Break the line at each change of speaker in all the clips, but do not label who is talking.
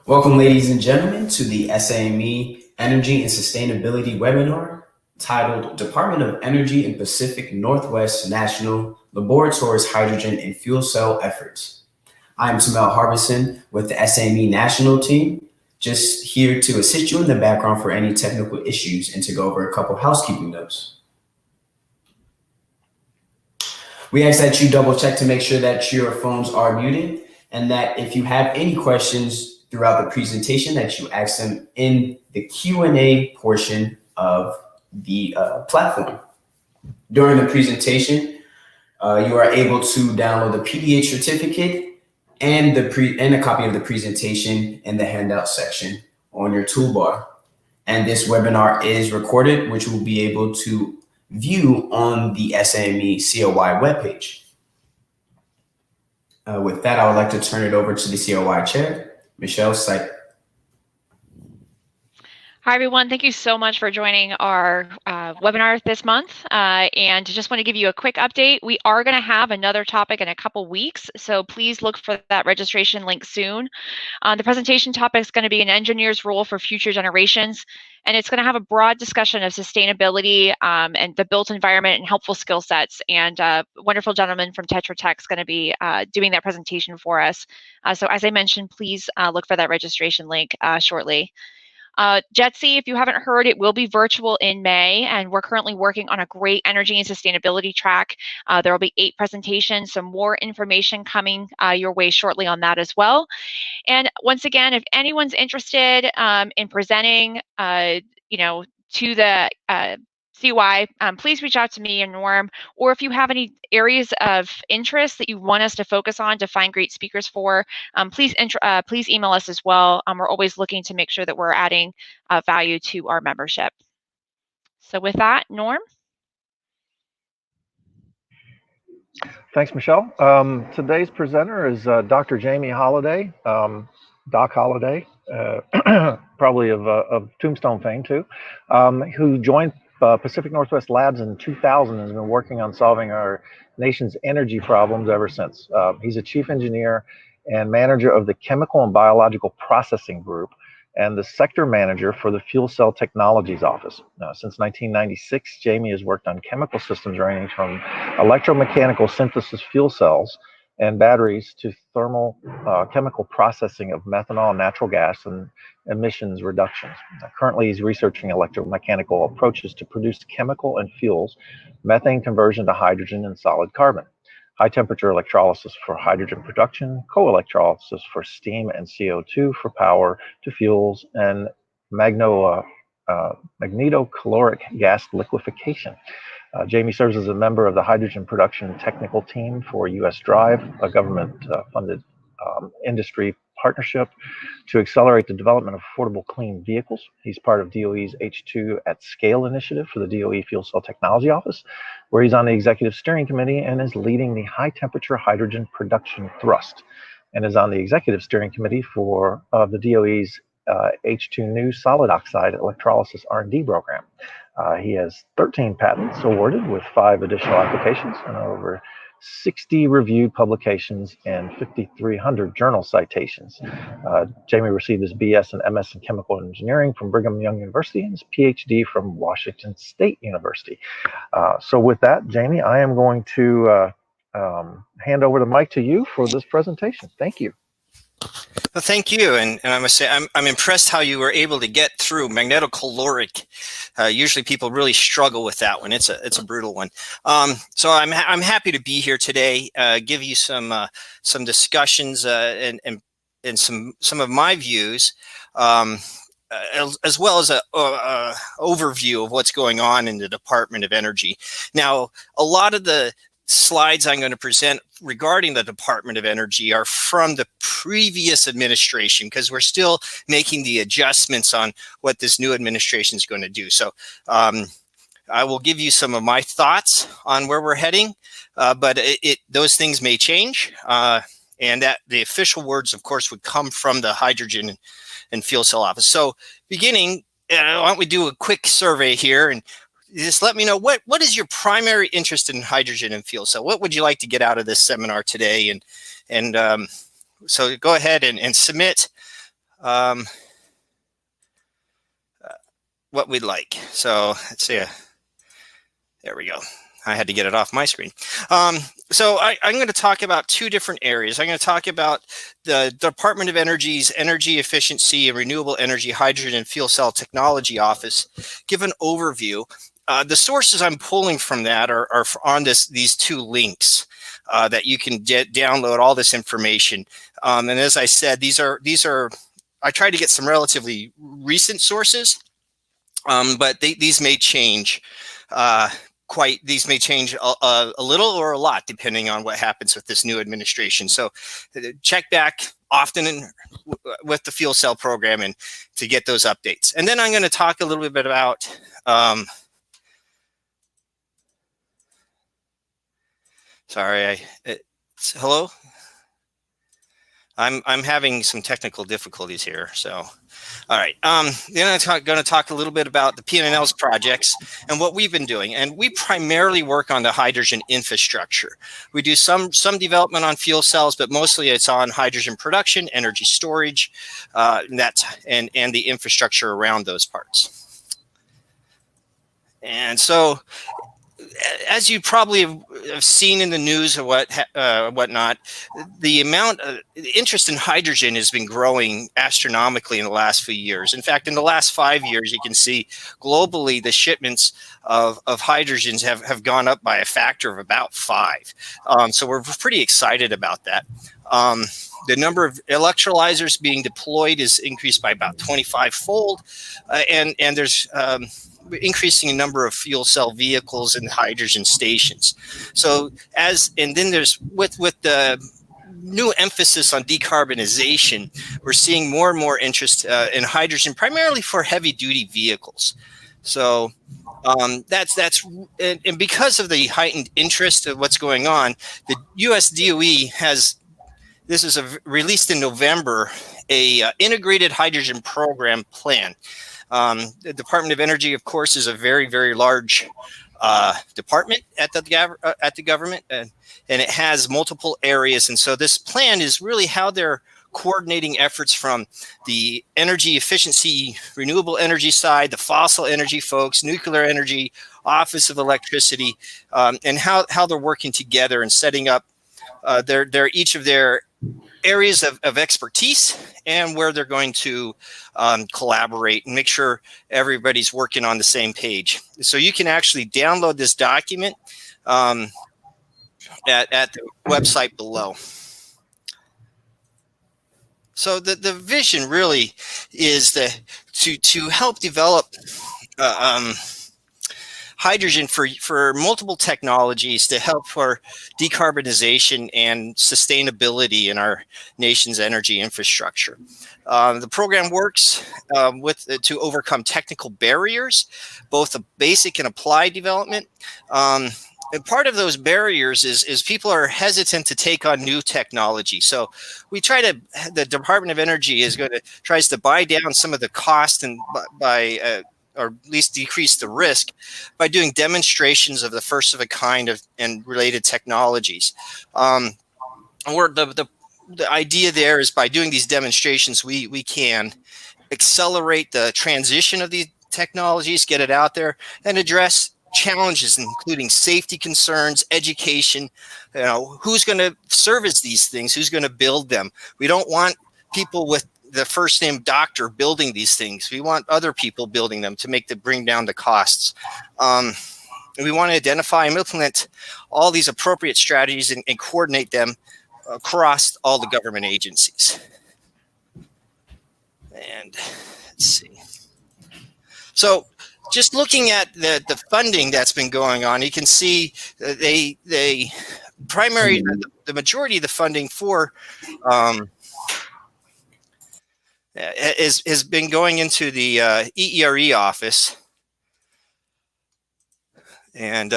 Welcome, ladies and gentlemen, to the SAME Energy and Sustainability webinar titled Department of Energy and Pacific Northwest National Laboratories Hydrogen and Fuel Cell Efforts. I'm Tamel Harbison with the SAME National Team, just here to assist you in the background for any technical issues and to go over a couple housekeeping notes. We ask that you double check to make sure that your phones are muted and that if you have any questions throughout the presentation that you ask them in the Q&A portion of the platform. During the presentation, you are able to download the PDH certificate and a copy of the presentation in the handout section on your toolbar. And this webinar is recorded, which will be able to view on the SAME COI webpage. With that, I would like to turn it over to the COI chair, Michelle Syke.
Hi, everyone. Thank you so much for joining our webinar this month. And just want to give you a quick update. We are going to have another topic in a couple weeks, so please look for that registration link soon. The presentation topic is going to be an engineer's role for future generations, and it's going to have a broad discussion of sustainability and the built environment and helpful skill sets. And a wonderful gentleman from Tetra Tech is going to be doing that presentation for us. So as I mentioned, please look for that registration link shortly. JETSI, if you haven't heard, it will be virtual in May, and we're currently working on a great energy and sustainability track. There will be 8 presentations, some more information coming your way shortly on that as well. And once again, if anyone's interested in presenting, to the COI, please reach out to me and Norm, or if you have any areas of interest that you want us to focus on to find great speakers for, please email us as well. We're always looking to make sure that we're adding value to our membership. So with that, Norm?
Thanks, Michelle. Today's presenter is Dr. Jamie Holladay, Doc Holladay, probably of Tombstone fame too, who joined Pacific Northwest Labs in 2000 and has been working on solving our nation's energy problems ever since. He's a chief engineer and manager of the Chemical and Biological Processing Group and the sector manager for the Fuel Cell Technologies Office. Since 1996, Jamie has worked on chemical systems ranging from electromechanical synthesis fuel cells and batteries to thermal chemical processing of methanol and natural gas and emissions reductions. Currently, he's researching electromechanical approaches to produce chemical and fuels, methane conversion to hydrogen and solid carbon, high temperature electrolysis for hydrogen production, co-electrolysis for steam and CO2 for power to fuels, and magnetocaloric gas liquefaction. Jamie serves as a member of the hydrogen production technical team for US Drive, a government-funded industry partnership to accelerate the development of affordable clean vehicles. He's part of DOE's H2 at Scale initiative for the DOE Fuel Cell Technology Office, where he's on the executive steering committee and is leading the high temperature hydrogen production thrust, and is on the executive steering committee for the DOE's H2 new solid oxide electrolysis R&D program. He has 13 patents awarded with 5 additional applications and over 60 reviewed publications and 5,300 journal citations. Jamie received his BS and MS in chemical engineering from Brigham Young University and his PhD from Washington State University. So with that, Jamie, I am going to hand over the mic to you for this presentation. Thank you.
Well, thank you, and I must say I'm impressed how you were able to get through magnetocaloric. Usually people really struggle with that one. It's a brutal one. So I'm happy to be here today, give you some discussions and some of my views, as well as a overview of what's going on in the Department of Energy. Now, a lot of the slides I'm going to present regarding the Department of Energy are from the previous administration, because we're still making the adjustments on what this new administration is going to do. So I will give you some of my thoughts on where we're heading, but those things may change, and that the official words, of course, would come from the Hydrogen and Fuel Cell Office. So beginning, why don't we do a quick survey here and just let me know what is your primary interest in hydrogen and fuel cell? What would you like to get out of this seminar today? And so go ahead and submit um, what we'd like. So let's see. There we go. I had to get it off my screen. So I'm going to talk about two different areas. I'm going to talk about the Department of Energy's Energy Efficiency and Renewable Energy Hydrogen and Fuel Cell Technology Office. Give an overview. The sources I'm pulling from that are on these two links that you can download all this information. And as I said, these are I tried to get some relatively recent sources, but these may change. These may change a little or a lot depending on what happens with this new administration. So check back often with the fuel cell program and to get those updates. And then I'm going to talk a little bit about hello. I'm having some technical difficulties here, so. All right, then I'm going to talk a little bit about the PNNL's projects and what we've been doing. And we primarily work on the hydrogen infrastructure. We do some development on fuel cells, but mostly it's on hydrogen production, energy storage, and the infrastructure around those parts. And so, as you probably have seen in the news or whatnot, the interest in hydrogen has been growing astronomically in the last few years. In fact, in the last 5 years, you can see globally the shipments of hydrogens have gone up by a factor of about 5. So we're pretty excited about that. The number of electrolyzers being deployed is increased by about 25-fold, and there's increasing number of fuel cell vehicles and hydrogen stations. So and then there's with the new emphasis on decarbonization, we're seeing more and more interest in hydrogen, primarily for heavy duty vehicles. So and because of the heightened interest of what's going on, the US DOE released in November a integrated hydrogen program plan. The Department of Energy, of course, is a very, very large department at the government, and it has multiple areas. And so this plan is really how they're coordinating efforts from the energy efficiency, renewable energy side, the fossil energy folks, nuclear energy, Office of Electricity, and how they're working together and setting up each of their areas of expertise and where they're going to collaborate and make sure everybody's working on the same page. So you can actually download this document at the website below. So the vision really is to help develop hydrogen for multiple technologies to help for decarbonization and sustainability in our nation's energy infrastructure. The program works to overcome technical barriers, both the basic and applied development. And part of those barriers is people are hesitant to take on new technology. So the Department of Energy tries to buy down some of the cost and or at least decrease the risk by doing demonstrations of the first of a kind and related technologies. The idea there is by doing these demonstrations, we can accelerate the transition of these technologies, get it out there, and address challenges, including safety concerns, education, who's going to service these things, who's going to build them. We don't want people with the first name doctor building these things. We want other people building them to bring down the costs. And we want to identify and implement all these appropriate strategies and coordinate them across all the government agencies. And let's see. So just looking at the funding that's been going on, you can see the majority of the funding for has been going into the EERE office, and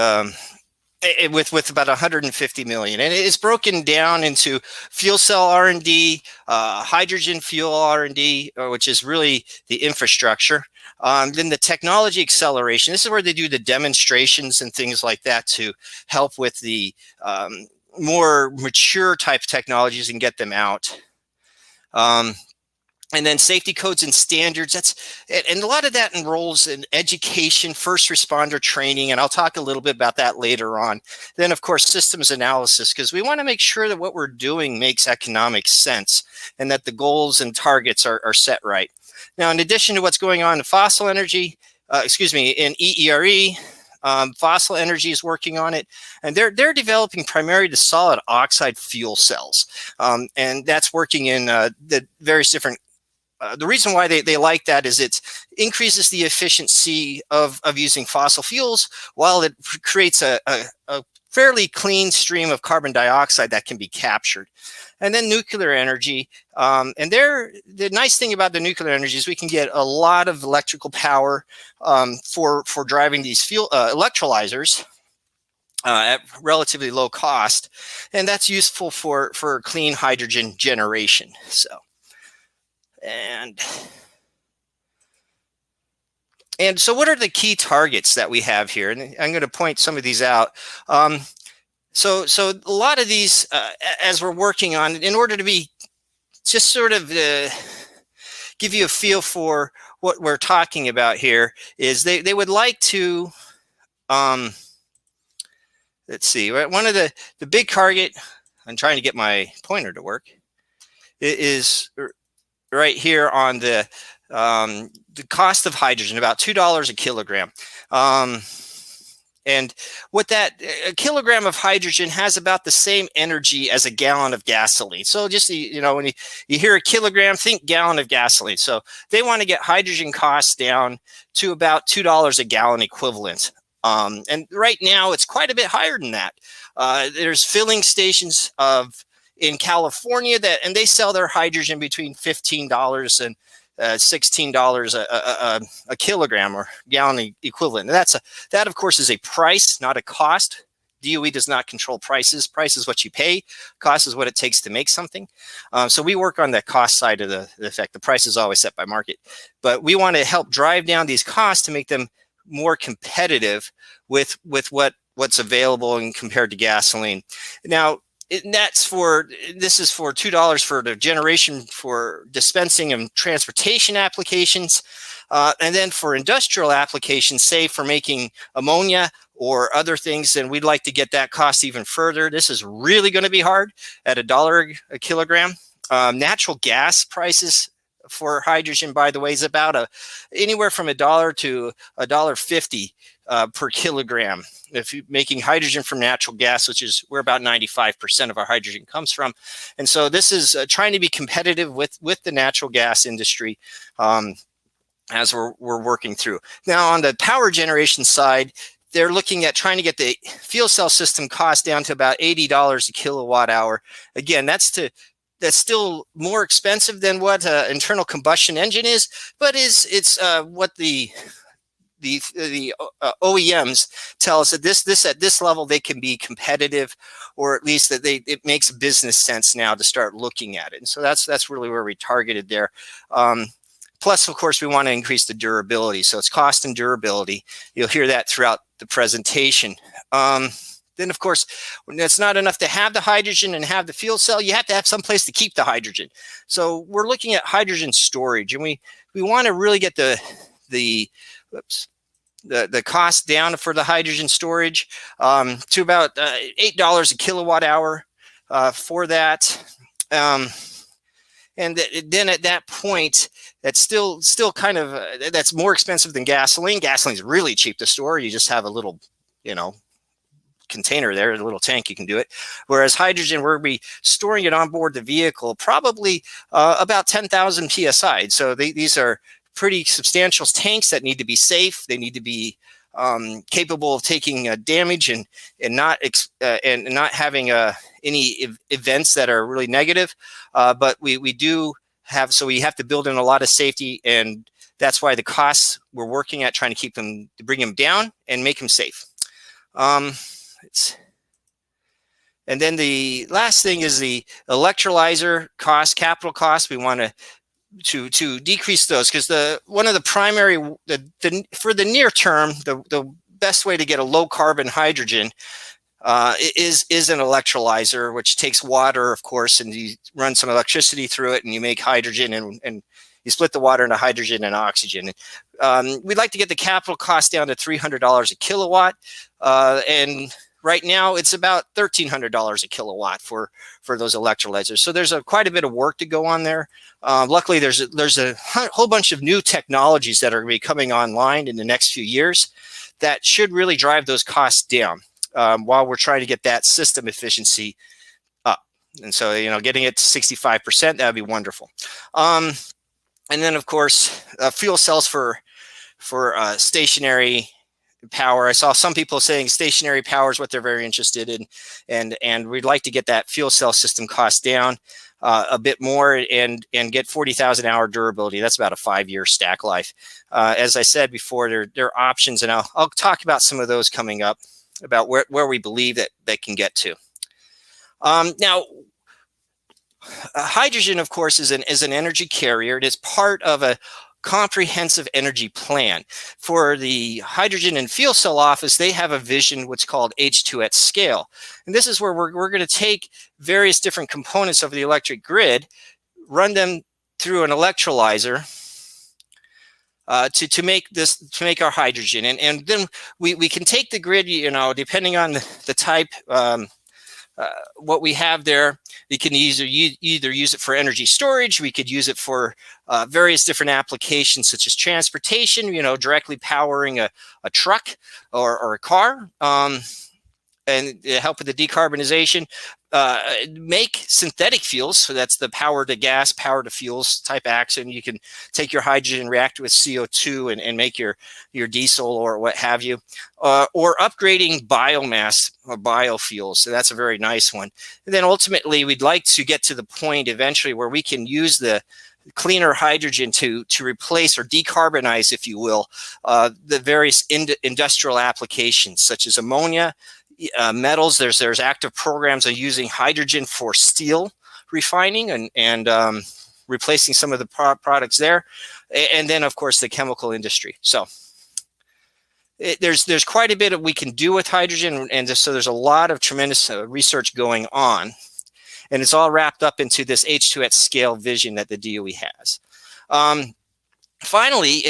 with about 150 million, and it is broken down into fuel cell R&D, hydrogen fuel R&D, which is really the infrastructure. Then the technology acceleration. This is where they do the demonstrations and things like that to help with the more mature type technologies and get them out. And then safety codes and standards, and a lot of that enrolls in education, first responder training, and I'll talk a little bit about that later on. Then, of course, systems analysis, because we want to make sure that what we're doing makes economic sense and that the goals and targets are set right. Now, in addition to what's going on in fossil energy, in EERE, Fossil Energy is working on it, and they're developing primarily the solid oxide fuel cells, and that's working in the various different. The reason why they like that is it increases the efficiency of using fossil fuels while it creates a fairly clean stream of carbon dioxide that can be captured. And then nuclear energy. And the nice thing about the nuclear energy is we can get a lot of electrical power for driving these fuel electrolyzers at relatively low cost. And that's useful for clean hydrogen generation. And so what are the key targets that we have here? And I'm going to point some of these out. So a lot of these, as we're working on, in order to be just sort of give you a feel for what we're talking about here, is they would like to, let's see, one of the big target, I'm trying to get my pointer to work, is right here on the cost of hydrogen, about $2 a kilogram. And what a kilogram of hydrogen has about the same energy as a gallon of gasoline. So just, when you hear a kilogram, think gallon of gasoline. So they want to get hydrogen costs down to about $2 a gallon equivalent. And right now it's quite a bit higher than that. There's filling stations in California and they sell their hydrogen between $15 and $16 a kilogram or gallon equivalent. And that of course is a price, not a cost. DOE does not control prices. Price is what you pay. Cost is what it takes to make something. So we work on the cost side of the effect. The price is always set by market, but we want to help drive down these costs to make them more competitive with what's available and compared to gasoline. Now, this is for $2 for the generation for dispensing and transportation applications. And then for industrial applications, say for making ammonia or other things, then we'd like to get that cost even further. This is really going to be hard at $1 a kilogram. Natural gas prices for hydrogen, by the way, is about anywhere from $1 to $1.50 per kilogram. If you're making hydrogen from natural gas, which is where about 95% of our hydrogen comes from. And so this is trying to be competitive with the natural gas industry as we're working through. Now on the power generation side, they're looking at trying to get the fuel cell system cost down to about $80 a kilowatt hour. Again, that's still more expensive than what internal combustion engine is, but it's what the OEMs tell us that this at this level they can be competitive, or at least that it makes business sense now to start looking at it. And so that's really where we targeted there. Plus, of course, we want to increase the durability. So it's cost and durability. You'll hear that throughout the presentation. Then, of course, when it's not enough to have the hydrogen and have the fuel cell, you have to have some place to keep the hydrogen. So we're looking at hydrogen storage, and we want to really get the cost down for the hydrogen storage to about $8 a kilowatt hour for that. And then at that point, that's still kind of that's more expensive than gasoline. Gasoline is really cheap to store. You just have a little, container there, a little tank, you can do it. Whereas hydrogen, we're going to be storing it on board the vehicle, probably about 10,000 PSI. So these are pretty substantial tanks that need to be safe. They need to be capable of taking damage and not having any events that are really negative. But we do have, so we have to build in a lot of safety, and that's why the costs we're working at trying to keep them, to bring them down and make them safe. And then the last thing is the electrolyzer cost, capital cost. We want to decrease those, because one of the primary for the near term, the best way to get a low carbon hydrogen is an electrolyzer, which takes water, of course, and you run some electricity through it, and you make hydrogen, and you split the water into hydrogen and oxygen. We'd like to get the capital cost down to $300 a kilowatt, and right now it's about $1,300 a kilowatt for those electrolyzers. So there's quite a bit of work to go on there. Luckily, there's a whole bunch of new technologies that are going to be coming online in the next few years that should really drive those costs down while we're trying to get that system efficiency up. And so, getting it to 65%, that would be wonderful. And then, of course, fuel cells for stationary power. I saw some people saying stationary power is what they're very interested in, and we'd like to get that fuel cell system cost down a bit more and get 40,000 hour durability. That's about a 5-year stack life. As I said before, there are options, and I'll talk about some of those coming up about where we believe that they can get to. Now, hydrogen, of course, is an energy carrier. It is part of a comprehensive energy plan. For the hydrogen and fuel cell office, they have a vision, what's called H2 at scale. And this is where we're going to take various different components of the electric grid, run them through an electrolyzer to make our hydrogen. And then we can take the grid, depending on the type, what we have there. We can either use it for energy storage. We could use it for various different applications, such as transportation, directly powering a truck or a car, and help with the decarbonization. Make synthetic fuels, so that's the power to gas, power to fuels type action. You can take your hydrogen, react with CO2 and make your diesel or what have you, or upgrading biomass or biofuels. So that's a very nice one. And then ultimately, we'd like to get to the point eventually where we can use the cleaner hydrogen to replace or decarbonize, if you will, the various industrial applications such as ammonia, metals. There's active programs of using hydrogen for steel refining and replacing some of the products there, and then of course the chemical industry. So there's quite a bit we can do with hydrogen, and so there's a lot of tremendous research going on, and it's all wrapped up into this H2 at scale vision that the DOE has. Finally,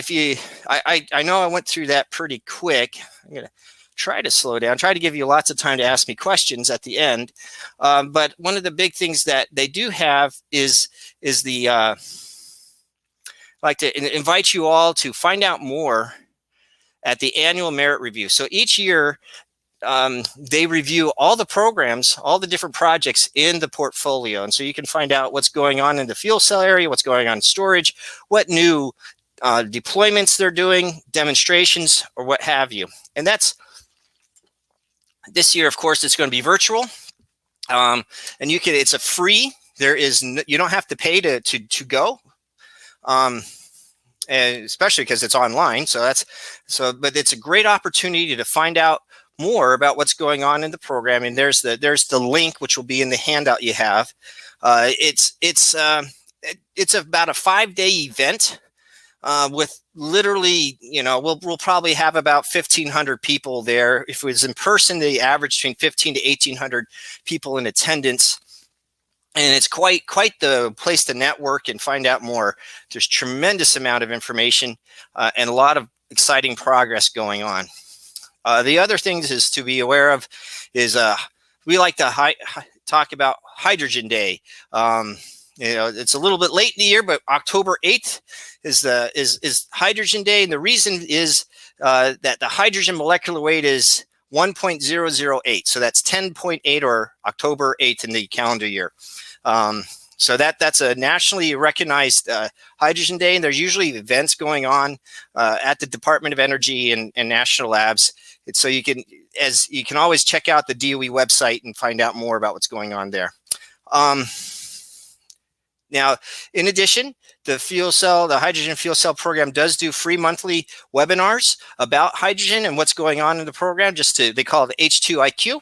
I know I went through that pretty quick. I'm gonna try to slow down, try to give you lots of time to ask me questions at the end. But one of the big things that they do have is the, I'd like to invite you all to find out more at the annual merit review. So each year, they review all the programs, all the different projects in the portfolio. And so you can find out what's going on in the fuel cell area, what's going on in storage, what new deployments they're doing, demonstrations, or what have you. And that's, this year, of course, it's going to be virtual, and it's a free. You don't have to pay to go, and especially because it's online. But it's a great opportunity to find out more about what's going on in the program. And there's the link, which will be in the handout you have. It's about a 5-day event. With literally, we'll probably have about 1,500 people there. If it was in person, they average between 1,500 to 1,800 people in attendance. And it's quite the place to network and find out more. There's tremendous amount of information and a lot of exciting progress going on. The other things is to be aware of is we like to talk about Hydrogen Day. It's a little bit late in the year, but October 8th is Hydrogen Day, and the reason is that the hydrogen molecular weight is 1.008, so that's 10.8 or October 8th in the calendar year. So that's a nationally recognized Hydrogen Day, and there's usually events going on at the Department of Energy and national labs. So you can always check out the DOE website and find out more about what's going on there. Now, in addition, the hydrogen fuel cell program does do free monthly webinars about hydrogen and what's going on in the program. They call it H2IQ.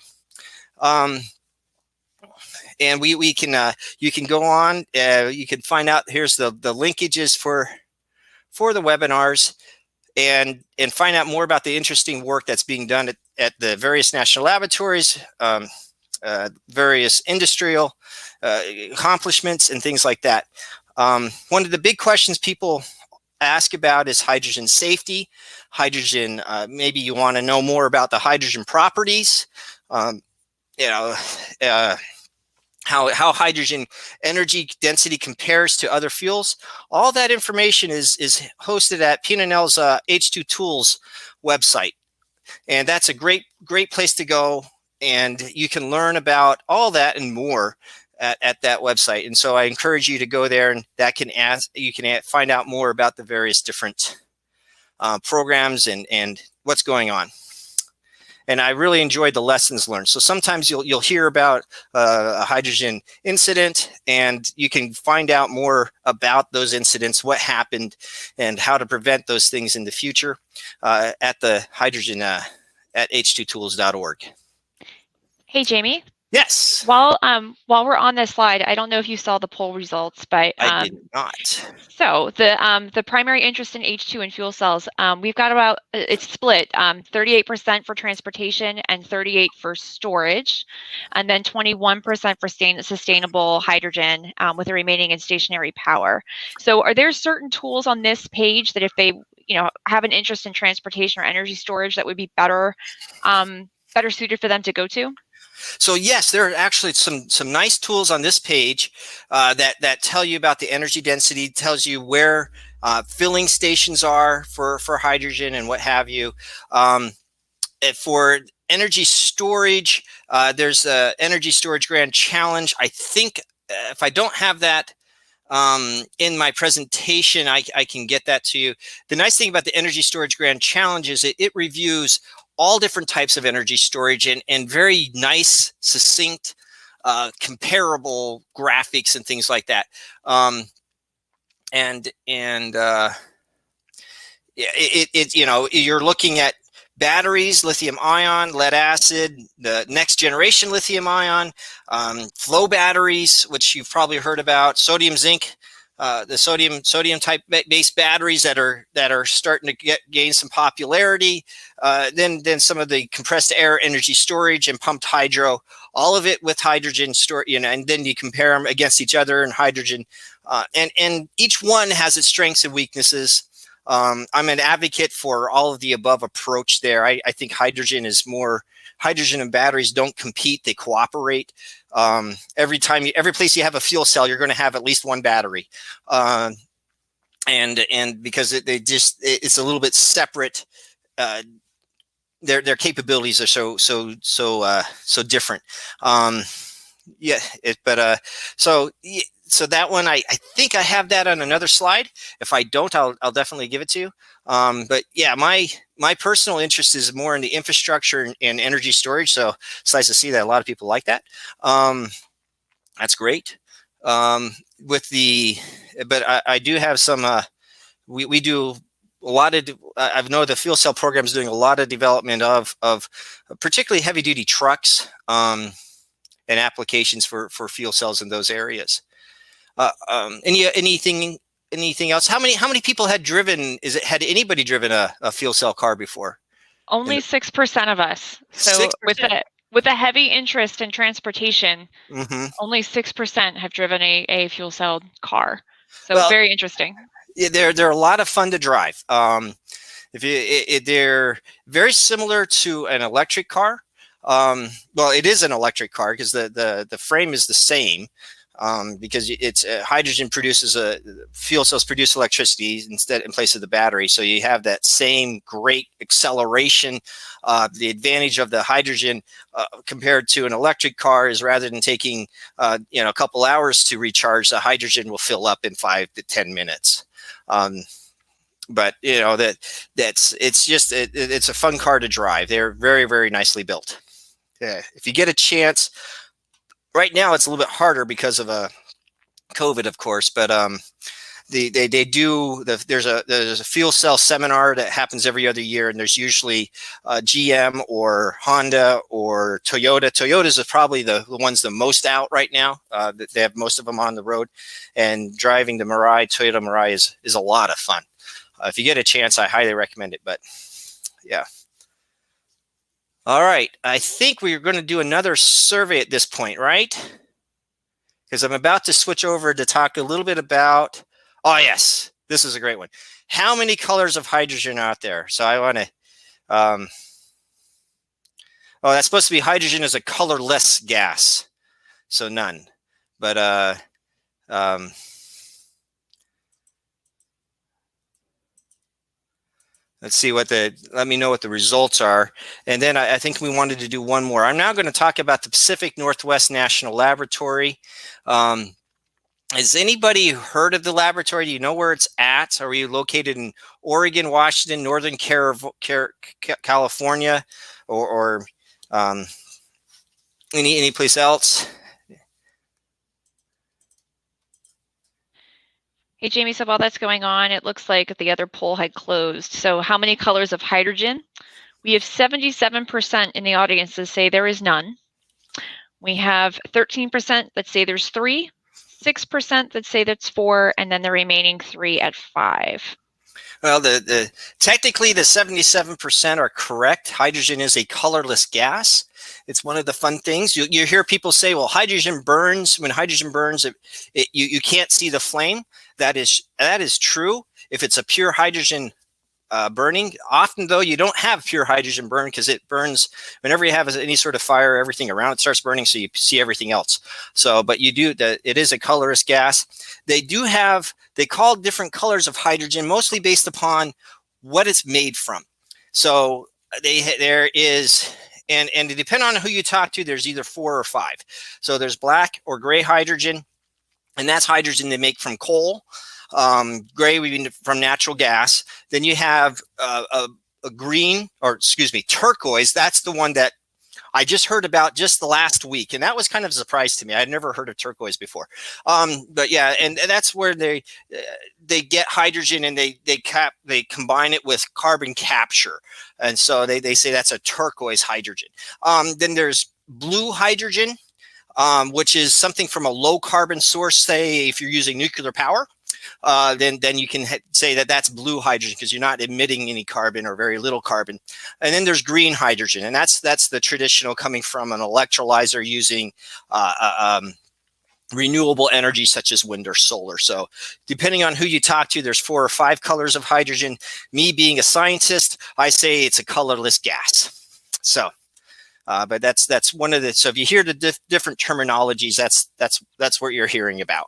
And you can go on. You can find out. Here's the linkages for the webinars, and find out more about the interesting work that's being done at the various national laboratories, various industrial accomplishments and things like that. One of the big questions people ask about is hydrogen safety. Hydrogen, maybe you want to know more about the hydrogen properties. You know, how hydrogen energy density compares to other fuels. All that information is hosted at PNNL's H2 Tools website. And that's a great place to go. And you can learn about all that and more at that website. And so I encourage you to go there, and you can find out more about the various different programs and what's going on. And I really enjoyed the lessons learned. So sometimes you'll hear about a hydrogen incident, and you can find out more about those incidents, what happened, and how to prevent those things in the future at the hydrogen at h2tools.org.
Hey, Jamie.
Yes.
While we're on this slide, I don't know if you saw the poll results, but
I did not.
So the primary interest in H2 and fuel cells, we've got about, it's split 38% for transportation and 38% for storage, and then 21% for sustainable hydrogen, with the remaining in stationary power. So are there certain tools on this page that if they have an interest in transportation or energy storage that would be better suited for them to go to?
So yes, there are actually some nice tools on this page that tell you about the energy density, tells you where filling stations are for hydrogen and what have you. For energy storage, there's a Energy Storage Grand Challenge. I think if I don't have that in my presentation, I can get that to you. The nice thing about the Energy Storage Grand Challenge is it reviews all different types of energy storage and very nice, succinct, comparable graphics and things like that. You're looking at batteries, lithium ion, lead acid, the next generation lithium ion, flow batteries, which you've probably heard about, sodium zinc, the sodium type based batteries that are starting to gain some popularity. Then some of the compressed air energy storage and pumped hydro, all of it with hydrogen store, and then you compare them against each other and hydrogen, and each one has its strengths and weaknesses. I'm an advocate for all of the above approach there. I think hydrogen and batteries don't compete, they cooperate. Every place you have a fuel cell, you're going to have at least one battery. And because it's a little bit separate, their capabilities are so different. So that one, I think I have that on another slide. If I don't, I'll definitely give it to you. But yeah, my personal interest is more in the infrastructure and energy storage. So it's nice to see that a lot of people like that. That's great. But I do have some. We do a lot of. I know the fuel cell program is doing a lot of development of particularly heavy duty trucks and applications for fuel cells in those areas. Anything else? How many people had anybody driven a fuel cell car before?
Only 6% of us. So 6%. with a heavy interest in transportation, only 6% have driven a fuel cell car. So very interesting.
Yeah, they're a lot of fun to drive. They're very similar to an electric car. Well, it is an electric car because the frame is the same. Because it's hydrogen fuel cells produce electricity in place of the battery. So you have that same great acceleration. The advantage of the hydrogen compared to an electric car is rather than taking a couple hours to recharge, the hydrogen will fill up in 5 to 10 minutes. But it's a fun car to drive. They're very, very nicely built. Yeah, if you get a chance. Right now, it's a little bit harder because of COVID, of course. But there's a fuel cell seminar that happens every other year, and there's usually GM or Honda or Toyota. Toyotas are probably the ones the most out right now. They have most of them on the road, and driving the Toyota Mirai is a lot of fun. If you get a chance, I highly recommend it. But yeah. All right, I think we're going to do another survey at this point, right? because I'm about to switch over to talk a little bit about, oh yes, this is a great one. How many colors of hydrogen are out there? So I want to, oh, that's supposed to be hydrogen is a colorless gas. So none, but let's see what let me know what the results are. And then I think we wanted to do one more. I'm now going to talk about the Pacific Northwest National Laboratory. Has anybody heard of the laboratory? Do you know where it's at? Are you located in Oregon, Washington, Northern California, or any place else?
Hey, Jamie, so while that's going on, it looks like the other poll had closed. So how many colors of hydrogen? We have 77% in the audience that say there is none. We have 13% that say there's 3, 6% that say that's 4, and then the remaining 3 at 5.
Well, technically the 77% are correct. Hydrogen is a colorless gas. It's one of the fun things. You hear people say, well, hydrogen burns. When hydrogen burns, you can't see the flame. That is true. If it's a pure hydrogen burning, often though you don't have pure hydrogen burn, because it burns whenever you have any sort of fire, everything around it starts burning, so you see everything else. So, but it is a colorless gas. They call different colors of hydrogen mostly based upon what it's made from. So there is, and depending on who you talk to, there's either 4 or 5. So there's black or gray hydrogen, and that's hydrogen they make from coal. Gray would be from natural gas. Then you have a green, or excuse me, turquoise. That's the one that I just heard about just the last week, and that was kind of a surprise to me. I'd never heard of turquoise before. But yeah, and that's where they get hydrogen, and they combine it with carbon capture, and so they say that's a turquoise hydrogen. Then there's blue hydrogen, which is something from a low carbon source. Say if you're using nuclear power. Then you can say that that's blue hydrogen, because you're not emitting any carbon or very little carbon. And then there's green hydrogen, and that's the traditional, coming from an electrolyzer using renewable energy such as wind or solar. So depending on who you talk to, there's 4 or 5 colors of hydrogen. Me being a scientist, I say it's a colorless gas. So but that's one of the, so if you hear the different terminologies, that's what you're hearing about.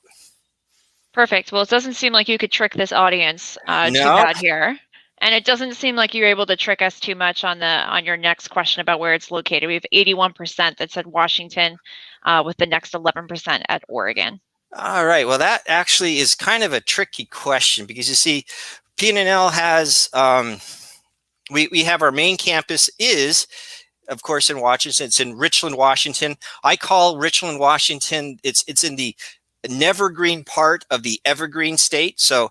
Perfect. Well, it doesn't seem like you could trick this audience too
No.
bad here. And it doesn't seem like you're able to trick us too much on your next question about where it's located. We have 81% that said Washington, with the next 11% at Oregon. All
right. Well, that actually is kind of a tricky question, because you see, PNNL has, we have our main campus is, of course, in Washington. It's in Richland, Washington. I call Richland, Washington, it's in the Nevergreen part of the Evergreen state. So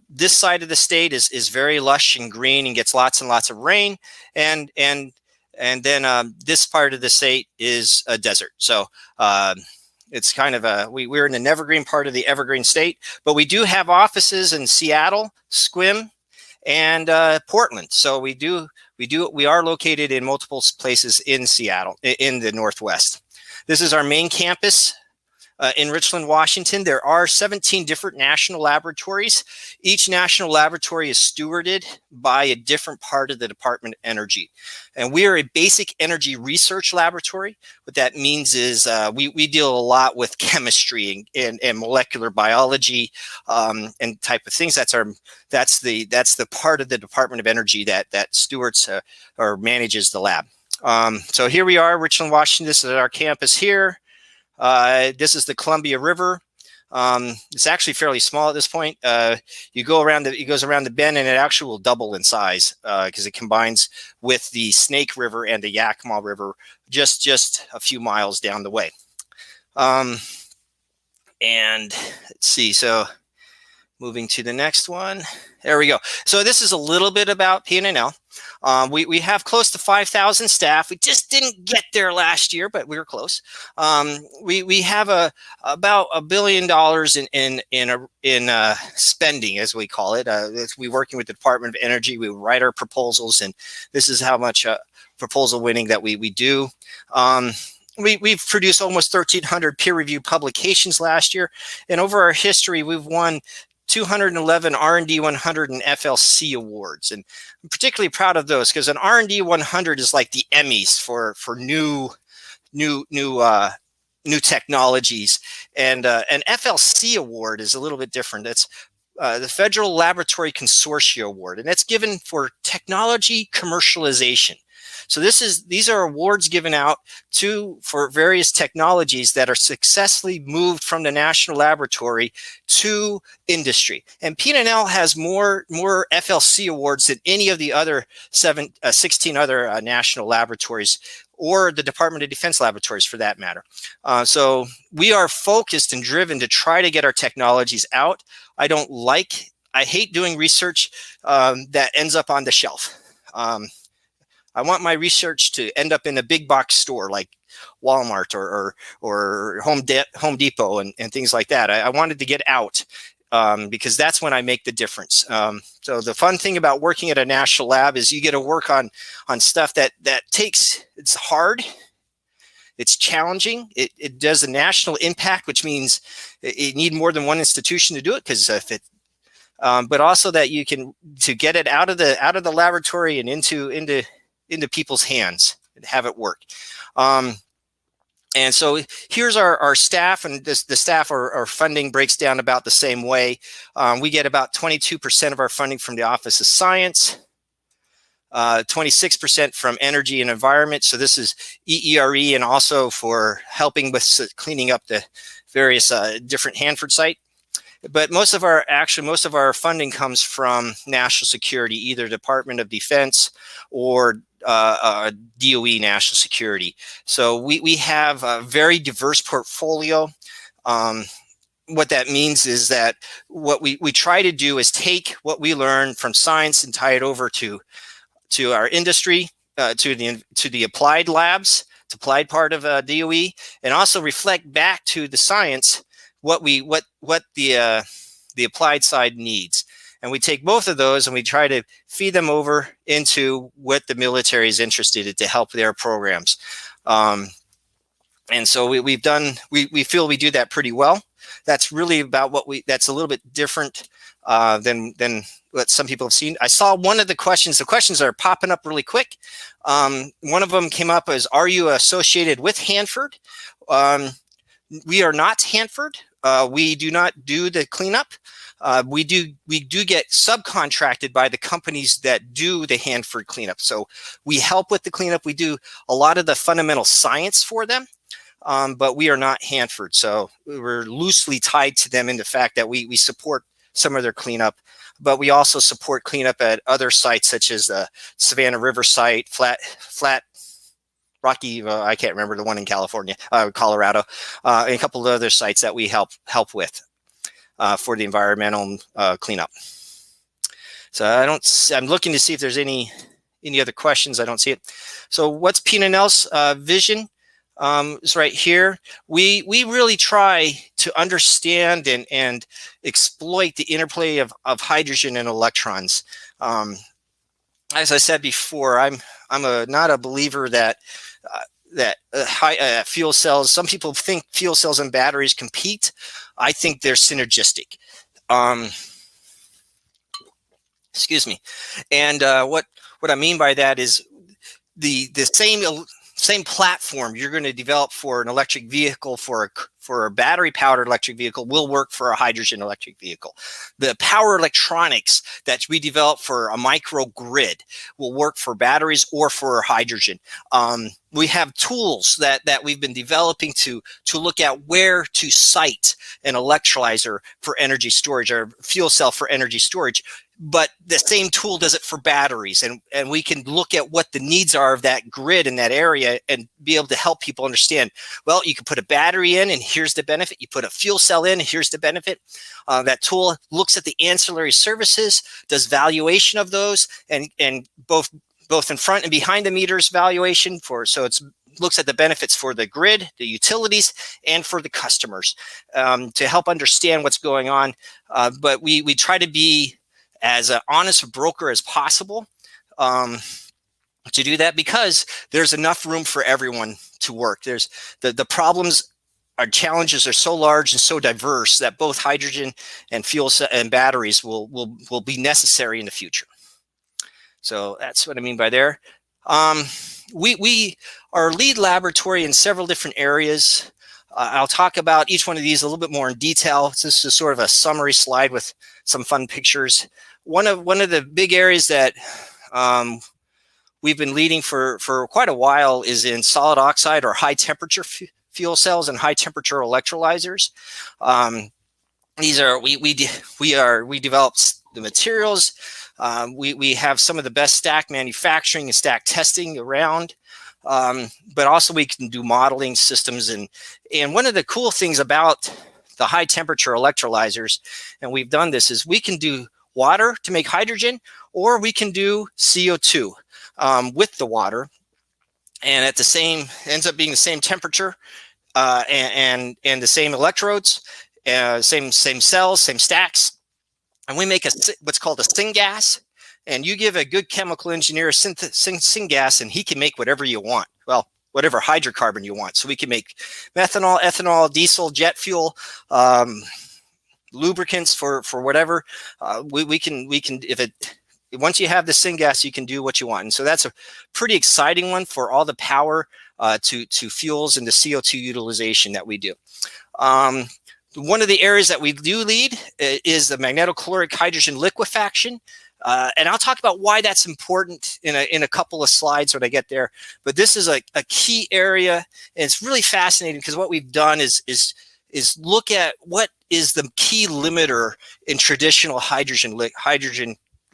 this side of the state is very lush and green and gets lots and lots of rain. And then this part of the state is a desert. So it's kind of we're in the Nevergreen part of the Evergreen state, but we do have offices in Seattle, Sequim, and Portland. So we are located in multiple places in Seattle, in the Northwest. This is our main campus. In Richland, Washington. There are 17 different national laboratories. Each national laboratory is stewarded by a different part of the Department of Energy. And we are a basic energy research laboratory. What that means is we deal a lot with chemistry and molecular biology and type of things. That's the part of the Department of Energy that stewards or manages the lab. So here we are, Richland, Washington. This is our campus here. This is the Columbia River. It's actually fairly small at this point. It goes around the bend, and it actually will double in size because it combines with the Snake River and the Yakima River just a few miles down the way. And let's see, so moving to the next one. There we go. So this is a little bit about PNNL. We have close to 5,000 staff. We just didn't get there last year, but we were close. We have about $1 billion in spending, as we call it. We're working with the Department of Energy. We write our proposals, and this is how much proposal winning that we do. we've produced almost 1,300 peer-reviewed publications last year, and over our history, we've won 211 R&D 100 and FLC awards, and I'm particularly proud of those because an R&D 100 is like the Emmys for new technologies, and an FLC award is a little bit different. It's the Federal Laboratory Consortia Award, and that's given for technology commercialization. So these are awards given out for various technologies that are successfully moved from the national laboratory to industry. And PNNL has more FLC awards than any of the other 16 other national laboratories, or the Department of Defense laboratories for that matter. So we are focused and driven to try to get our technologies out. I hate doing research that ends up on the shelf. I want my research to end up in a big box store like Walmart or Home Depot and things like that. I wanted to get out because that's when I make the difference. So the fun thing about working at a national lab is you get to work on stuff that it's hard, it's challenging, it does a national impact, which means you need more than one institution to do it, because but also that you can to get it out of the laboratory and into people's hands and have it work. And so here's our staff, and the staff, our funding breaks down about the same way. We get about 22% of our funding from the Office of Science, 26% from Energy and Environment. So this is EERE, and also for helping with cleaning up the various different Hanford site. But most of our funding comes from national security, either Department of Defense or DOE national security. So we have a very diverse portfolio. What that means is that what we try to do is take what we learn from science and tie it over to our industry, to the applied labs, to applied part of DOE, and also reflect back to the science what the applied side needs. And we take both of those and we try to feed them over into what the military is interested in to help their programs. And so we feel we do that pretty well. That's really about that's a little bit different than what some people have seen. I saw one of the questions are popping up really quick. One of them came up as, are you associated with Hanford? We are not Hanford. We do not do the cleanup. We do get subcontracted by the companies that do the Hanford cleanup. So we help with the cleanup. We do a lot of the fundamental science for them, but we are not Hanford. So we're loosely tied to them in the fact that we support some of their cleanup, but we also support cleanup at other sites such as the Savannah River site, Flat Rocky, I can't remember the one in California, Colorado, and a couple of other sites that we help with for the environmental cleanup. So I'm looking to see if there's any other questions. I don't see it. So what's PNNL's vision? It's right here. We really try to understand and exploit the interplay of hydrogen and electrons. As I said before, I'm not a believer that fuel cells. Some people think fuel cells and batteries compete. I think they're synergistic. Excuse me. And what I mean by that is the same platform you're going to develop for an electric vehicle, for a battery powered electric vehicle, will work for a hydrogen electric vehicle. The power electronics that we develop for a microgrid will work for batteries or for hydrogen. We have tools that we've been developing to look at where to site an electrolyzer for energy storage, or fuel cell for energy storage. But the same tool does it for batteries, and we can look at what the needs are of that grid in that area and be able to help people understand, well, you can put a battery in and here's the benefit. You put a fuel cell in, here's the benefit. That tool looks at the ancillary services, does valuation of those, and both in front and behind the meters valuation so it's looks at the benefits for the grid, the utilities, and for the customers to help understand what's going on. But we try to be as an honest broker as possible. to do that because there's enough room for everyone to work. There's the problems, our challenges are so large and so diverse that both hydrogen and fuel and batteries will be necessary in the future. So that's what I mean by there. We are lead laboratory in several different areas. I'll talk about each one of these a little bit more in detail. This is sort of a summary slide with some fun pictures. One of the big areas that we've been leading for quite a while is in solid oxide or high temperature fuel cells and high temperature electrolyzers. These are we developed the materials. We have some of the best stack manufacturing and stack testing around, but also we can do modeling systems. And one of the cool things about the high temperature electrolyzers, and we've done this, is we can do water to make hydrogen, or we can do CO2 with the water, and at the same ends up being the same temperature and the same electrodes, same cells, same stacks. And we make what's called a syngas. And you give a good chemical engineer a syngas, and he can make whatever you want. Well, whatever hydrocarbon you want. So we can make methanol, ethanol, diesel, jet fuel, lubricants for whatever. We can once you have the syngas, you can do what you want. And so that's a pretty exciting one for all the power to fuels and the CO2 utilization that we do. One of the areas that we do lead is the magnetocaloric hydrogen liquefaction. And I'll talk about why that's important in a couple of slides when I get there. But this is a key area, and it's really fascinating because what we've done is look at what is the key limiter in traditional hydrogen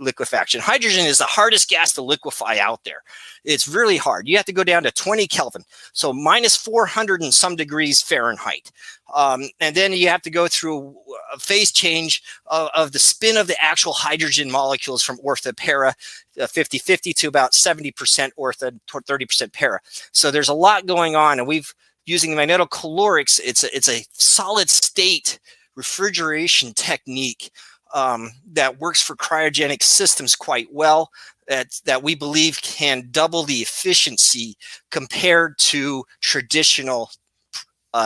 liquefaction. Hydrogen is the hardest gas to liquefy out there. It's really hard. You have to go down to 20 Kelvin, so minus 400 and some degrees Fahrenheit. And then you have to go through a phase change of the spin of the actual hydrogen molecules from ortho para 50-50 to about 70% ortho, 30% para. So there's a lot going on, and we've using the magnetocalorics. It's a solid state refrigeration technique that works for cryogenic systems quite well, that we believe can double the efficiency compared to traditional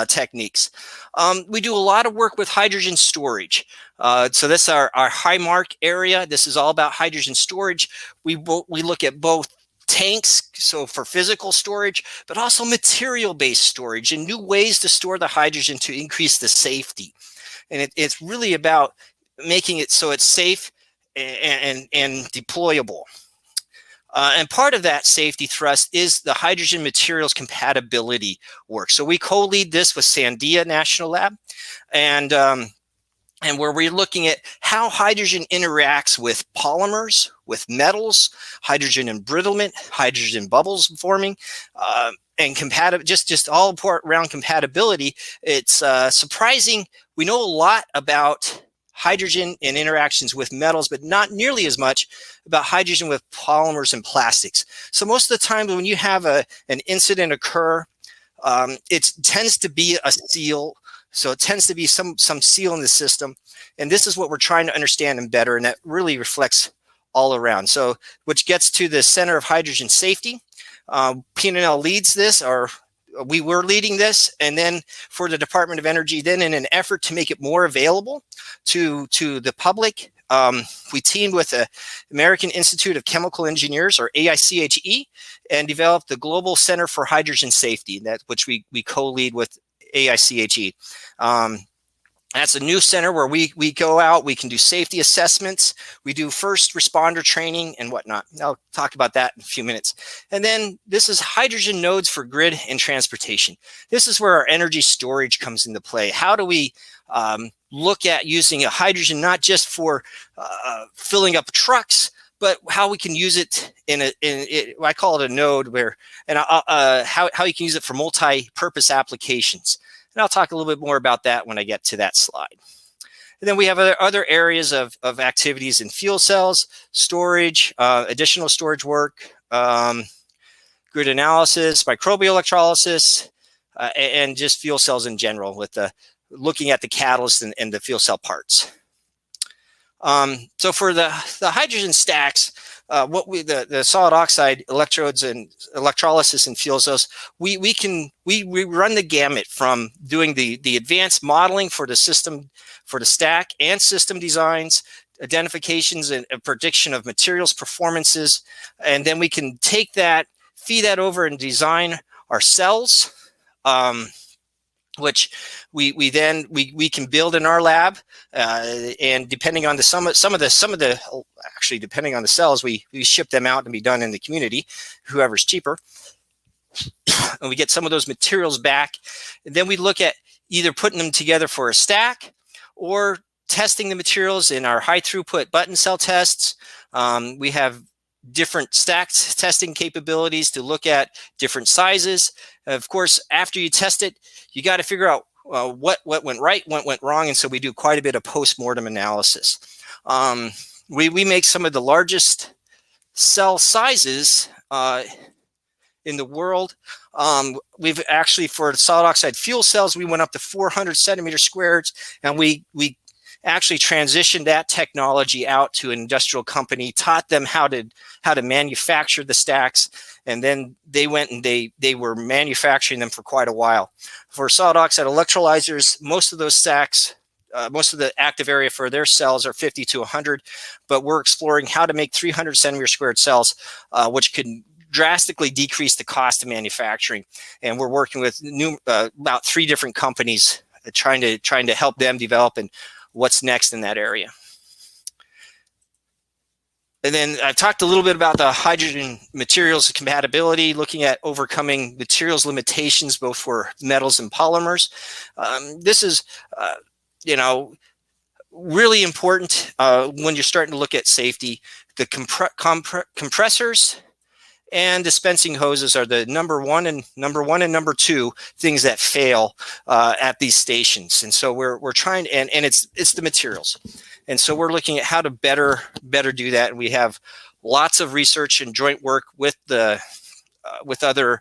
techniques. We do a lot of work with hydrogen storage. So this is our high mark area. This is all about hydrogen storage. We look at both tanks, so for physical storage, but also material-based storage and new ways to store the hydrogen to increase the safety. And it's really about making it so it's safe and deployable. And part of that safety thrust is the hydrogen materials compatibility work. So we co-lead this with Sandia National Lab, and where we're looking at how hydrogen interacts with polymers, with metals, hydrogen embrittlement, hydrogen bubbles forming, and just all around compatibility. It's surprising. We know a lot about hydrogen and interactions with metals, but not nearly as much about hydrogen with polymers and plastics. So most of the time when you have an incident occur, it tends to be a seal. So it tends to be some seal in the system. And this is what we're trying to understand and better. And that really reflects all around. So which gets to the Center of Hydrogen Safety. PNNL leads this, or we were leading this. And then for the Department of Energy, then in an effort to make it more available to the public, we teamed with the American Institute of Chemical Engineers, or AICHE, and developed the Global Center for Hydrogen Safety, which we co-lead with AICHE. That's a new center where we go out, we can do safety assessments, we do first responder training and whatnot. I'll talk about that in a few minutes. And then this is hydrogen nodes for grid and transportation. This is where our energy storage comes into play. How do we look at using a hydrogen not just for filling up trucks, but how we can use it I call it a node how you can use it for multi-purpose applications. And I'll talk a little bit more about that when I get to that slide. And then we have other areas of activities in fuel cells, storage, additional storage work, grid analysis, microbial electrolysis, and just fuel cells in general with looking at the catalyst and the fuel cell parts. So for the hydrogen stacks, the solid oxide electrodes and electrolysis and fuel cells, we run the gamut from doing the advanced modeling for the system, for the stack and system designs, identifications and prediction of materials performances, and then we can take that, feed that over and design our cells, which we can build in our lab, and depending on actually depending on the cells, we ship them out and be done in the community, whoever's cheaper, and we get some of those materials back, and then we look at either putting them together for a stack or testing the materials in our high throughput button cell tests. We have different stacks testing capabilities to look at different sizes. Of course, after you test it, you got to figure out what went right, what went wrong, and so we do quite a bit of post-mortem analysis. We make some of the largest cell sizes in the world. We've actually, for solid oxide fuel cells, we went up to 400 centimeters squared, and we actually transitioned that technology out to an industrial company, taught them how to manufacture the stacks, and then they went and they were manufacturing them for quite a while. For solid oxide electrolyzers, most of those stacks, most of the active area for their cells are 50 to 100, but we're exploring how to make 300 centimeter squared cells, which could drastically decrease the cost of manufacturing. And we're working with about 3 different companies trying to help them develop and what's next in that area. And then I talked a little bit about the hydrogen materials compatibility, looking at overcoming materials limitations, both for metals and polymers. This is, really important when you're starting to look at safety. The compressors and dispensing hoses are the number one and number 2 things that fail at these stations. And so we're trying, and it's the materials. And so we're looking at how to better do that. And we have lots of research and joint work with other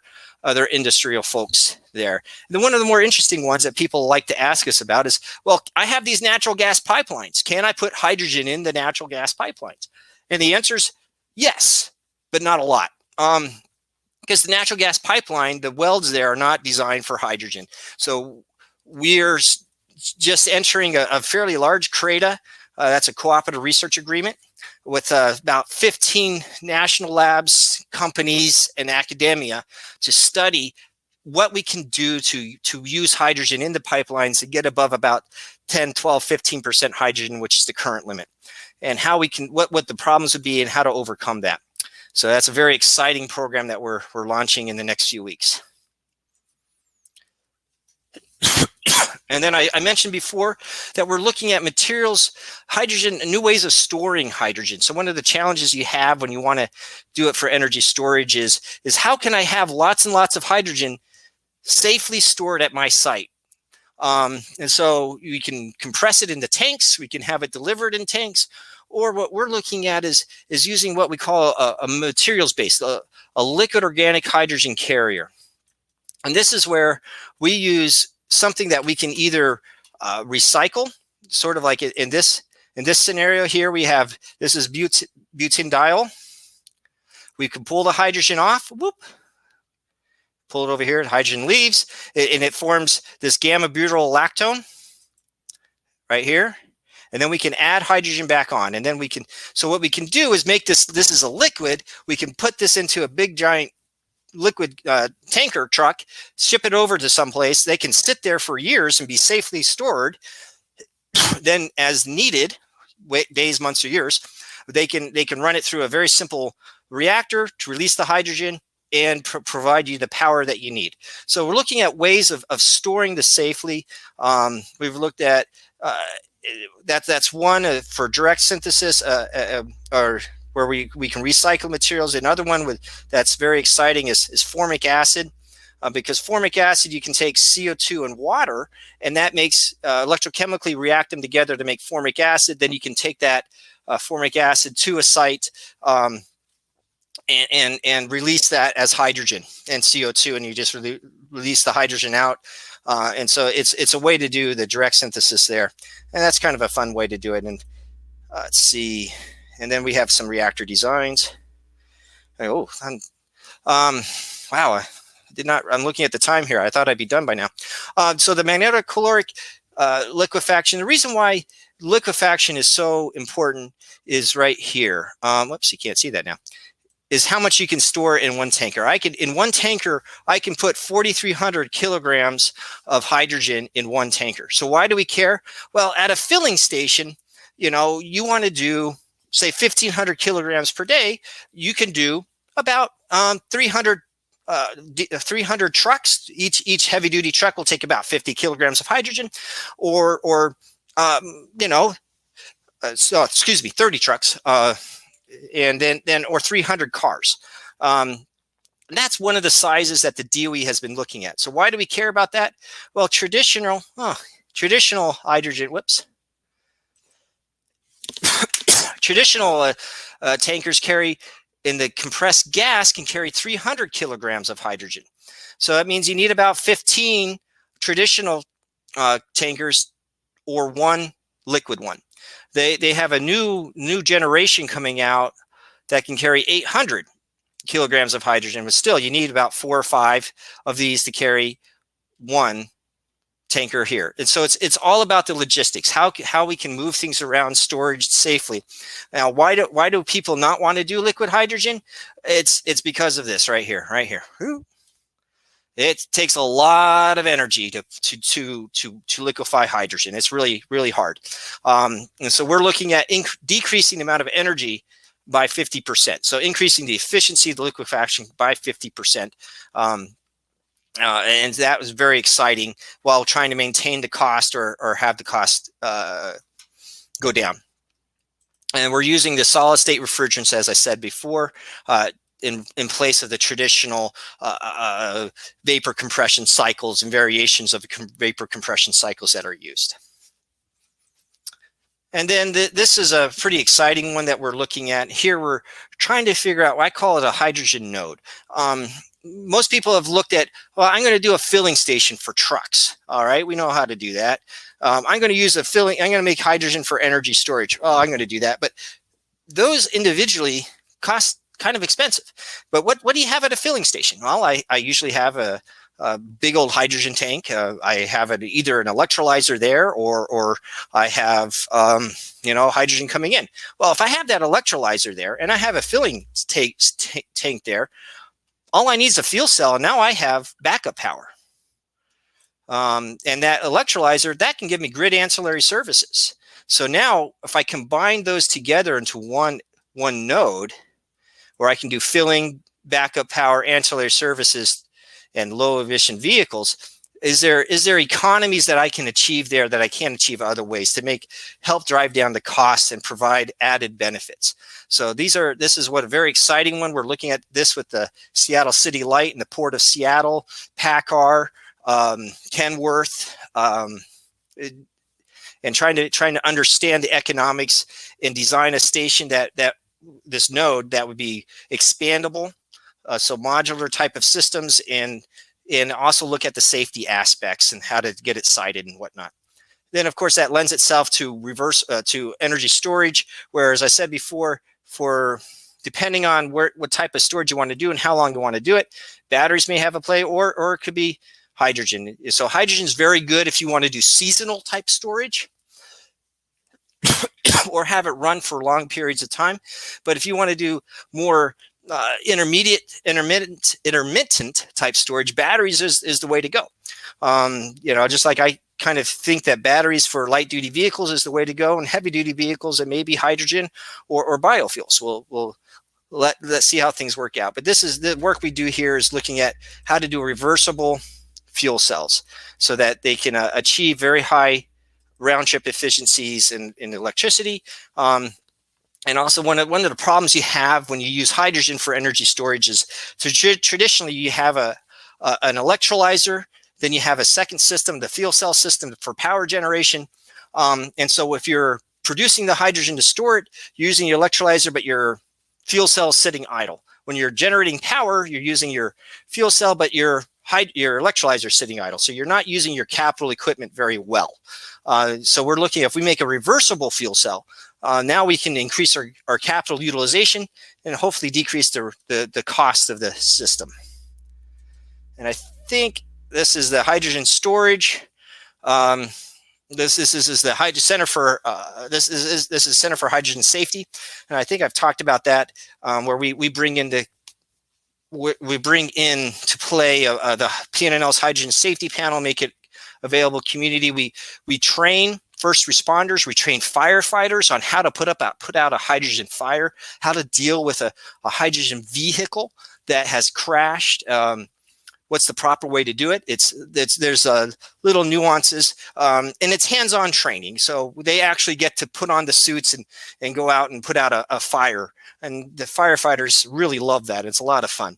industrial folks there. And then one of the more interesting ones that people like to ask us about is, well, I have these natural gas pipelines. Can I put hydrogen in the natural gas pipelines? And the answer is yes, but not a lot. Because the natural gas pipeline, the welds there are not designed for hydrogen. So we're just entering a fairly large CRADA. That's a cooperative research agreement with about 15 national labs, companies, and academia to study what we can do to use hydrogen in the pipelines to get above about 10, 12, 15% hydrogen, which is the current limit, and how we can, what the problems would be and how to overcome that. So that's a very exciting program that we're launching in the next few weeks. And then I mentioned before that we're looking at materials, hydrogen, new ways of storing hydrogen. So one of the challenges you have when you want to do it for energy storage is how can I have lots and lots of hydrogen safely stored at my site? And so we can compress it into tanks, we can have it delivered in tanks, or what we're looking at is using what we call a materials-based, a liquid organic hydrogen carrier. And this is where we use something that we can either recycle, sort of like in this scenario here, we have, this is butanediol. We can pull the hydrogen off, whoop, pull it over here, the hydrogen leaves, and it forms this gamma-butyryl lactone right here. And then we can add hydrogen back on. And then we can, so what we can do is make this is a liquid, we can put this into a big giant liquid tanker truck, ship it over to someplace. They can sit there for years and be safely stored. Then as needed, days, months, or years, they can run it through a very simple reactor to release the hydrogen and provide you the power that you need. So we're looking at ways of storing this safely. We've looked at that's one for direct synthesis, or where we can recycle materials. Another one that's very exciting is formic acid, because formic acid, you can take CO2 and water, and that makes electrochemically react them together to make formic acid. Then you can take that formic acid to a site and release that as hydrogen and CO2, and you just release the hydrogen out. And so it's a way to do the direct synthesis there, and that's kind of a fun way to do it. And let's see. And then we have some reactor designs. Oh, wow. I'm looking at the time here. I thought I'd be done by now. So the magnetocaloric liquefaction, the reason why liquefaction is so important is right here. Whoops, you can't see that now. Is how much you can store in one tanker. In one tanker, I can put 4,300 kilograms of hydrogen in one tanker. So why do we care? Well, at a filling station, you know, you want to do, say, 1,500 kilograms per day. You can do about 300 trucks. Each heavy duty truck will take about 50 kilograms of hydrogen, or 30 trucks. And then or 300 cars. That's one of the sizes that the DOE has been looking at. So why do we care about that? Well, traditional hydrogen, traditional tankers carry, in the compressed gas, can carry 300 kilograms of hydrogen. So that means you need about 15 traditional tankers or one liquid one. They have a new generation coming out that can carry 800 kilograms of hydrogen, but still you need about 4 or 5 of these to carry one tanker here. And so it's all about the logistics, how we can move things around, storage safely. Now, why do people not want to do liquid hydrogen? It's because of this right here. It takes a lot of energy to liquefy hydrogen. It's really, really hard. And so we're looking at decreasing the amount of energy by 50%. So increasing the efficiency of the liquefaction by 50%. And that was very exciting while trying to maintain the cost or have the cost go down. And we're using the solid state refrigerants, as I said before, in place of the traditional vapor compression cycles and variations of vapor compression cycles that are used. And then this is a pretty exciting one that we're looking at. Here we're trying to figure out, I call it a hydrogen node. Most people have looked at, well, I'm going to do a filling station for trucks. All right, we know how to do that. I'm going to use I'm going to make hydrogen for energy storage. Oh, I'm going to do that. But those individually cost kind of expensive. But what do you have at a filling station? Well, I usually have a big old hydrogen tank. I have either an electrolyzer there, or I have hydrogen coming in. Well, if I have that electrolyzer there and I have a filling tank there, all I need is a fuel cell, and now I have backup power. And that electrolyzer, that can give me grid ancillary services. So now if I combine those together into one node, where I can do filling, backup power, ancillary services, and low emission vehicles, is there economies that I can achieve there that I can't achieve other ways to help drive down the costs and provide added benefits? So this is what a very exciting one. We're looking at this with the Seattle City Light and the Port of Seattle, PACCAR, Kenworth, and trying to understand the economics and design a station that this node that would be expandable, so modular type of systems, and also look at the safety aspects and how to get it sited and whatnot. Then, of course, that lends itself to to energy storage, where, as I said before, depending on what type of storage you want to do and how long you want to do it, batteries may have a play, or it could be hydrogen. So hydrogen is very good if you want to do seasonal type storage or have it run for long periods of time. But if you want to do more intermittent type storage, batteries is the way to go. Just like I kind of think that batteries for light duty vehicles is the way to go, and heavy duty vehicles, it may be hydrogen or biofuels. Let's see how things work out. But this is the work we do here, is looking at how to do reversible fuel cells so that they can achieve very high round trip efficiencies in electricity. And also one of the problems you have when you use hydrogen for energy storage is, traditionally you have an electrolyzer, then you have a second system, the fuel cell system for power generation. And so if you're producing the hydrogen to store it, you're using your electrolyzer, but your fuel cell is sitting idle. When you're generating power, you're using your fuel cell, but your your electrolyzer sitting idle. So you're not using your capital equipment very well. So we're looking, if we make a reversible fuel cell, now we can increase our capital utilization and hopefully decrease the cost of the system. And I think this is the hydrogen storage. This is the Center for this is Center for Hydrogen Safety, and I think I've talked about that, where we bring in to play the PNNL's hydrogen safety panel, make it available community. We train first responders, we train firefighters on how to put out a hydrogen fire, how to deal with a hydrogen vehicle that has crashed. What's the proper way to do it? There's little nuances, and it's hands-on training. So they actually get to put on the suits and go out and put out a fire. And the firefighters really love that. It's a lot of fun.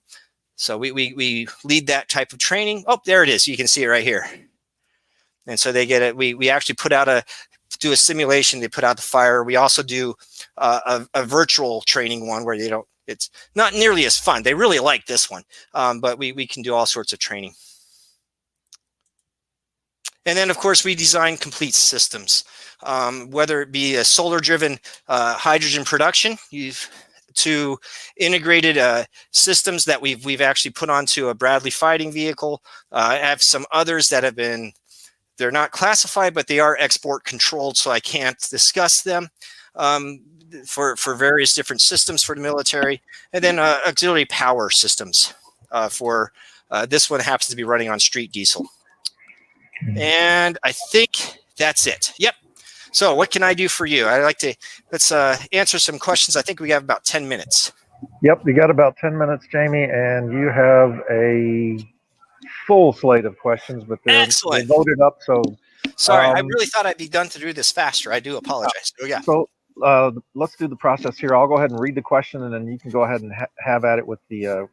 So we lead that type of training. Oh, there it is. You can see it right here. And so they get it. We actually do a simulation. They put out the fire. We also do a virtual training one where it's not nearly as fun. They really like this one, but we can do all sorts of training. And then, of course, we design complete systems, whether it be a solar-driven hydrogen production to integrated systems that we've actually put onto a Bradley fighting vehicle. I have some others that they're not classified, but they are export controlled, so I can't discuss them. For various different systems for the military, and then auxiliary power systems for this one happens to be running on street diesel. And I think that's it. Yep. So what can I do for you? Let's answer some questions. I think we have about 10 minutes.
Yep, we got about 10 minutes, Jamie, and you have a full slate of questions, but they're voted up. So
sorry, I really thought I'd be done to do this faster. I do apologize. Yeah.
So let's do the process here. I'll go ahead and read the question, and then you can go ahead and have at it with your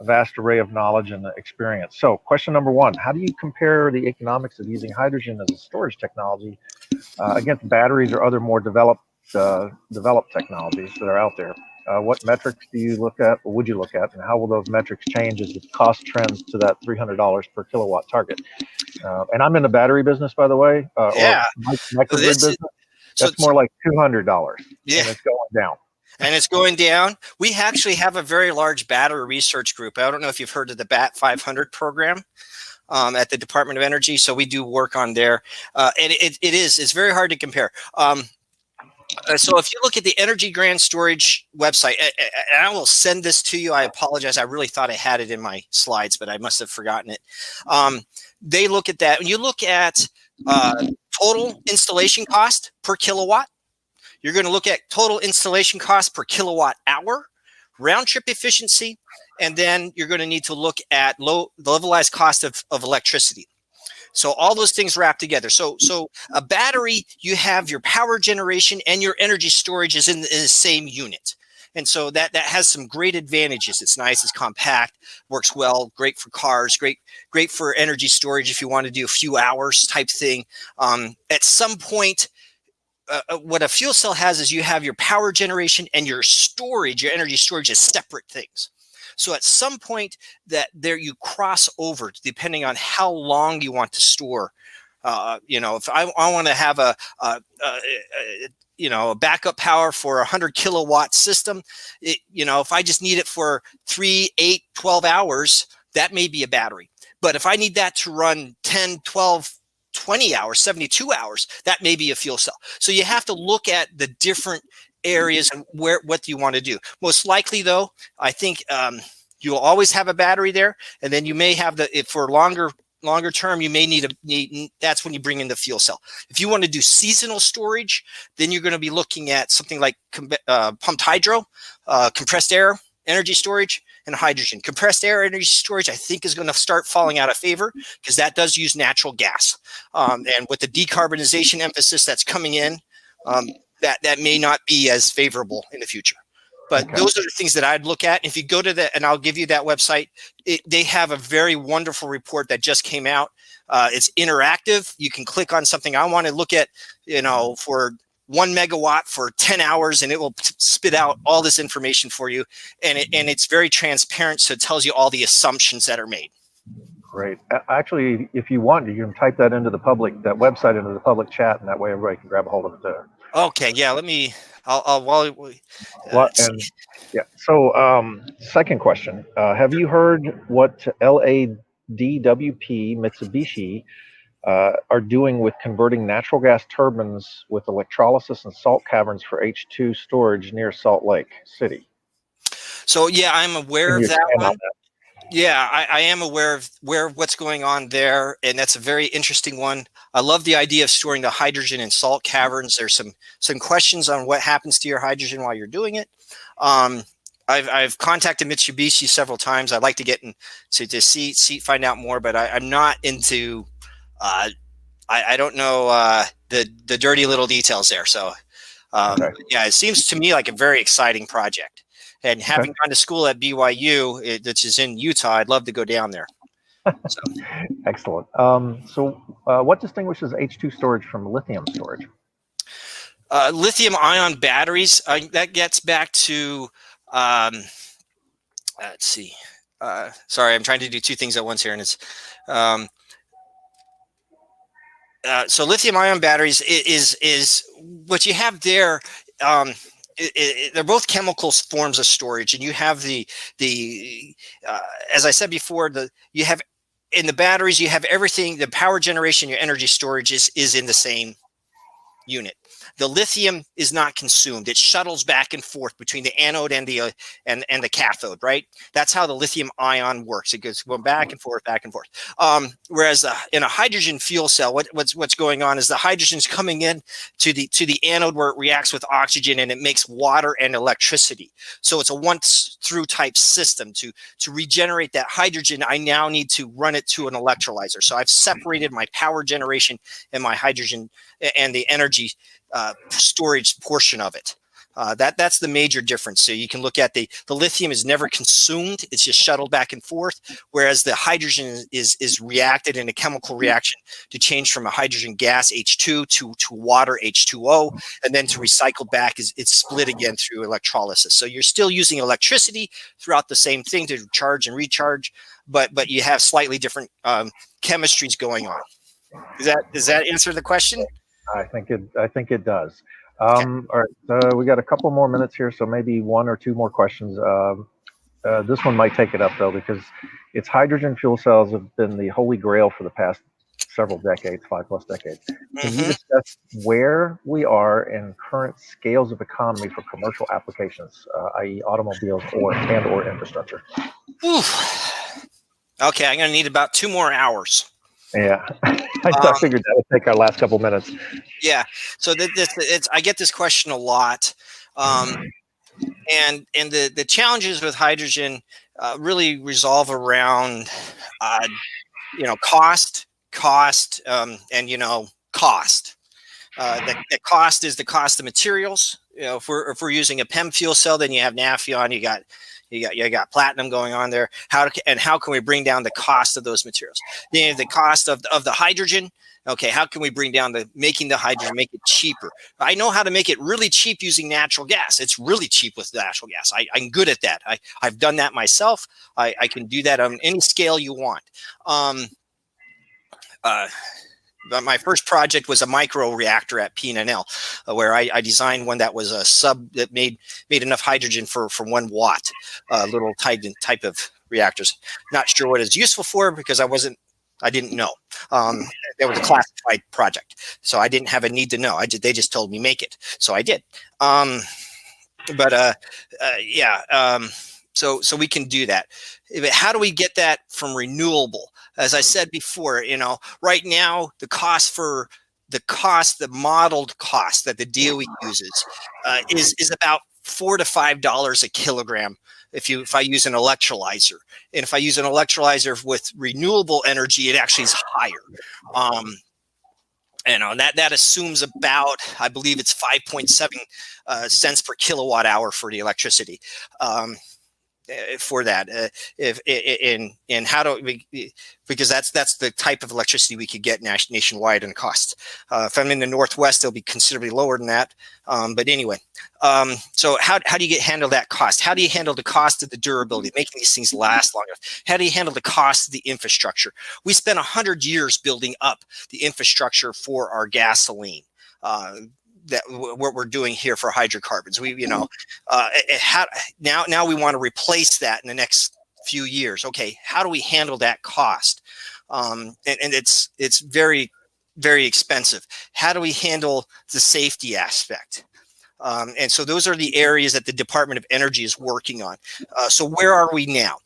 vast array of knowledge and experience. So question number one, how do you compare the economics of using hydrogen as a storage technology against batteries or other more developed technologies that are out there? What metrics do you look at, or would you look at, and how will those metrics change as the cost trends to that $300 per kilowatt target? And I'm in the battery business, by the way, or microgrid business. That's more like $200,
yeah,
and it's going down.
And it's going down. We actually have a very large battery research group. I don't know if you've heard of the BAT 500 program at the Department of Energy. So we do work on there. And it's very hard to compare. So if you look at the Energy Grand Storage website, and I will send this to you. I apologize. I really thought I had it in my slides, but I must have forgotten it. They look at that. When you look at total installation cost per kilowatt, you're going to look at total installation cost per kilowatt hour, round trip efficiency, and then you're going to need to look at the levelized cost of electricity. So all those things wrap together. So a battery, you have your power generation and your energy storage is in the same unit. And so that has some great advantages. It's nice, it's compact, works well, great for cars, great for energy storage if you want to do a few hours type thing. At some point, what a fuel cell has is you have your power generation and your storage, your energy storage as separate things. So at some point you cross over depending on how long you want to store. If I want to have a backup power for 100 kilowatt system, if I just need it for 3, 8, 12 hours, that may be a battery. But if I need that to run 10, 12, 20 hours, 72 hours, that may be a fuel cell. So you have to look at the different areas and what do you want to do. Most likely though, I think you'll always have a battery there, and then you may have for longer term, you may need that's when you bring in the fuel cell. If you want to do seasonal storage, then you're going to be looking at something like pumped hydro, compressed air energy storage, and hydrogen. Compressed air energy storage, I think, is going to start falling out of favor because that does use natural gas. And with the decarbonization emphasis that's coming in, that may not be as favorable in the future. But those are the things that I'd look at. If you go to and I'll give you that website, they have a very wonderful report that just came out. It's interactive. You can click on something I want to look at, for 1 megawatt for 10 hours, and it will spit out all this information for you. And it's very transparent, so it tells you all the assumptions that are made.
Great. Actually, if you want, you can type that into that website into the public chat, and that way everybody can grab a hold of it there.
Okay, yeah.
Yeah. So, second question: have you heard what LADWP Mitsubishi are doing with converting natural gas turbines with electrolysis and salt caverns for H2 storage near Salt Lake City?
So yeah, I'm aware of that one. Yeah, I am aware of what's going on there, and that's a very interesting one. I love the idea of storing the hydrogen in salt caverns. There's some questions on what happens to your hydrogen while you're doing it. I've contacted Mitsubishi several times. I'd like to get in to find out more, but I'm not into. I don't know the dirty little details there. So
Okay.
yeah, it seems to me like a very exciting project. And having gone to school at BYU, which is in Utah, I'd love to go down there. So.
Excellent. So what distinguishes H2 storage from lithium storage?
Lithium ion batteries, that gets back to, let's see. Sorry, I'm trying to do two things at once here. And it's, so lithium ion batteries is what you have there. They're both chemical forms of storage, and you have the as I said before, you have in the batteries, you have everything. The power generation, your energy storage is in the same unit. The lithium is not consumed; it shuttles back and forth between the anode and the cathode. Right? That's how the lithium ion works. It goes back and forth, back and forth. Whereas in a hydrogen fuel cell, what's going on is the hydrogen's coming in to the anode where it reacts with oxygen and it makes water and electricity. So it's a once through type system. To regenerate that hydrogen, I now need to run it to an electrolyzer. So I've separated my power generation and my hydrogen and the energy storage portion of it. That's the major difference. So you can look at the lithium is never consumed; it's just shuttled back and forth. Whereas the hydrogen is reacted in a chemical reaction to change from a hydrogen gas H2 to water H2O, and then to recycle back it's split again through electrolysis. So you're still using electricity throughout the same thing to charge and recharge, but you have slightly different chemistries going on. Does that answer the question?
I think it does.
Okay.
All right, we got a couple more minutes here, so maybe one or two more questions. This one might take it up though, because its hydrogen fuel cells have been the holy grail for the past several decades, 5+ decades. Can you discuss where we are in current scales of economy for commercial applications, i.e., automobiles or infrastructure?
Oof. Okay, I'm going to need about 2 more hours.
Yeah, I figured that would take our last couple minutes.
Yeah, so I get this question a lot, and the challenges with hydrogen really resolve around cost, and cost. The cost is the cost of materials. If we're using a PEM fuel cell, then you have Nafion, you got platinum going on there. How can we bring down the cost of those materials? Then the cost of the hydrogen. Okay, how can we bring down making the hydrogen, make it cheaper? I know how to make it really cheap using natural gas. It's really cheap with natural gas. I'm good at that. I've done that myself. I can do that on any scale you want. My first project was a micro reactor at PNNL, where I designed one that was a sub that made enough hydrogen for 1 watt, little type of reactors. Not sure what it's useful for because I didn't know. It was a classified project, so I didn't have a need to know. They just told me make it, so I did. So we can do that. But how do we get that from renewable? As I said before, right now the modeled cost that the DOE uses is about $4 to $5 a kilogram if I use an electrolyzer. And if I use an electrolyzer with renewable energy, it actually is higher. That assumes about, I believe it's 5.7 cents per kilowatt hour for the electricity. for that. And how do we, because that's the type of electricity we could get nationwide and cost. If I'm in the Northwest, it'll be considerably lower than that. But anyway, so how do you handle that cost? How do you handle the cost of the durability, making these things last long enough? How do you handle the cost of the infrastructure? We spent 100 years building up the infrastructure for our gasoline. That what we're doing here for hydrocarbons. We, now we want to replace that in the next few years. Okay, how do we handle that cost? And it's very, very expensive. How do we handle the safety aspect? And so those are the areas that the Department of Energy is working on. So where are we now?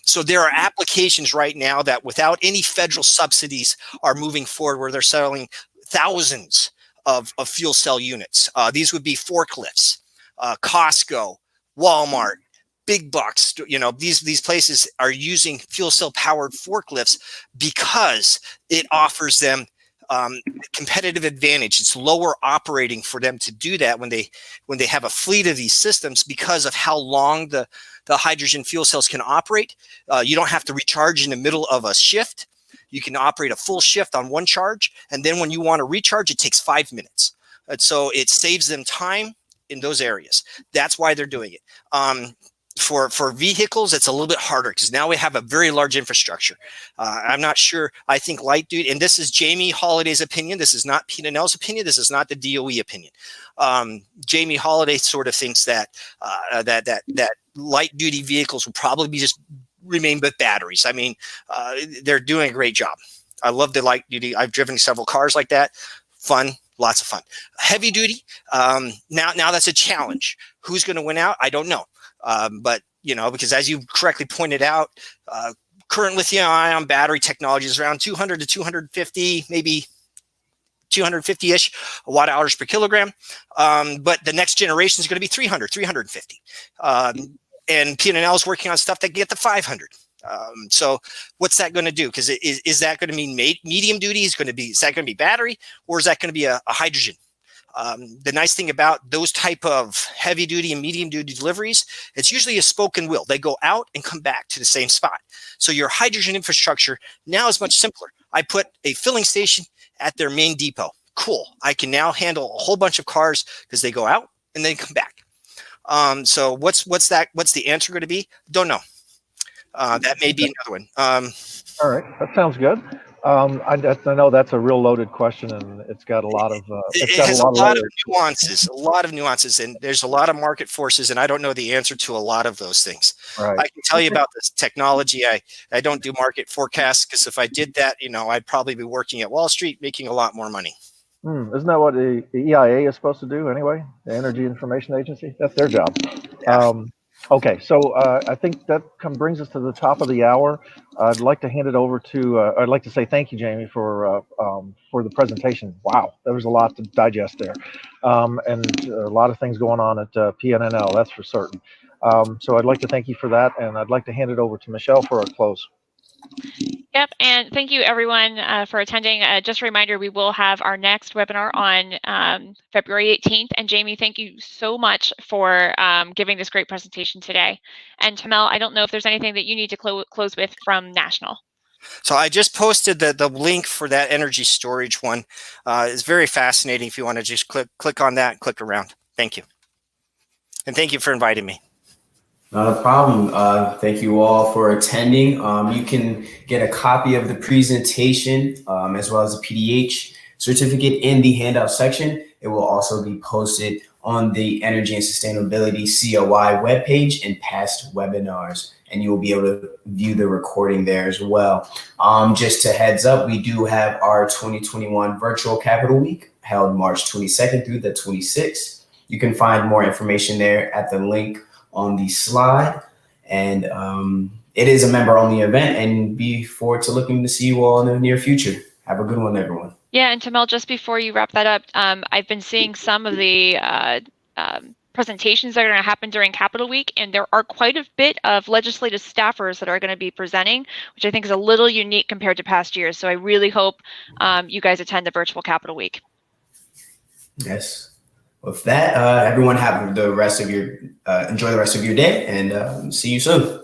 So there are applications right now that without any federal subsidies are moving forward where they're selling thousands of fuel cell units. These would be forklifts, Costco, Walmart, big bucks. These places are using fuel cell powered forklifts because it offers them competitive advantage. It's lower operating for them to do that when they have a fleet of these systems because of how long the hydrogen fuel cells can operate. You don't have to recharge in the middle of a shift. You can operate a full shift on one charge, and then when you want to recharge, it takes 5 minutes. And so it saves them time in those areas. That's why they're doing it. For vehicles, it's a little bit harder because now we have a very large infrastructure. I'm not sure. I think light duty, and this is Jamie Holladay's opinion. This is not PNNL's opinion. This is not the DOE opinion. Jamie Holladay sort of thinks that that light duty vehicles will probably be just remain with batteries. I mean, they're doing a great job. I love the light duty. I've driven several cars like that. Fun, lots of fun. Heavy duty. Now that's a challenge. Who's going to win out? I don't know. But because as you correctly pointed out, current lithium-ion battery technology is around 200 to 250, maybe 250-ish watt hours per kilogram. But the next generation is going to be 300, 350. And PNNL is working on stuff that can get to 500. So what's that going to do? Because is that going to mean medium duty? Is that going to be battery, or is that going to be a hydrogen? The nice thing about those type of heavy duty and medium duty deliveries, it's usually a spoken will. They go out and come back to the same spot. So your hydrogen infrastructure now is much simpler. I put a filling station at their main depot. Cool. I can now handle a whole bunch of cars because they go out and then come back. So what's the answer going to be? Don't know. That may be another one.
All right, that sounds good. I know that's a real loaded question, and it's got a lot of nuances, and there's a lot of market forces, and I don't know the answer to a lot of those things. Right.
I can tell you about this technology. I don't do market forecasts because if I did that, I'd probably be working at Wall Street making a lot more money.
Isn't that what the EIA is supposed to do anyway? The Energy Information Agency? That's their job.
Yeah.
Okay, so I think that brings us to the top of the hour. I'd like to hand it over to, I'd like to say thank you, Jamie, for the presentation. Wow, there was a lot to digest there. And a lot of things going on at PNNL, that's for certain. So I'd like to thank you for that, and I'd like to hand it over to Michelle for a close.
Yep, and thank you everyone for attending. Just a reminder, we will have our next webinar on February 18th. And Jamie, thank you so much for giving this great presentation today. And Tamel, I don't know if there's anything that you need to close with from National.
So I just posted the link for that energy storage one. It's very fascinating. If you want to just click on that, click around. Thank you. And thank you for inviting me.
Not a problem. Thank you all for attending. You can get a copy of the presentation as well as the PDH certificate in the handout section. It will also be posted on the Energy and Sustainability COI webpage in past webinars, and you will be able to view the recording there as well. Just a heads up, we do have our 2021 Virtual Capital Week held March 22nd through the 26th. You can find more information there at the link on the slide, and it is a member-only event, and be forward to looking to see you all in the near future. Have a good one, everyone.
Yeah, and Tamel, just before you wrap that up, I've been seeing some of the presentations that are going to happen during Capitol Week, and there are quite a bit of legislative staffers that are going to be presenting, which I think is a little unique compared to past years. So I really hope you guys attend the Virtual Capitol Week.
Yes. With that, everyone have the rest of your enjoy the rest of your day, and see you soon.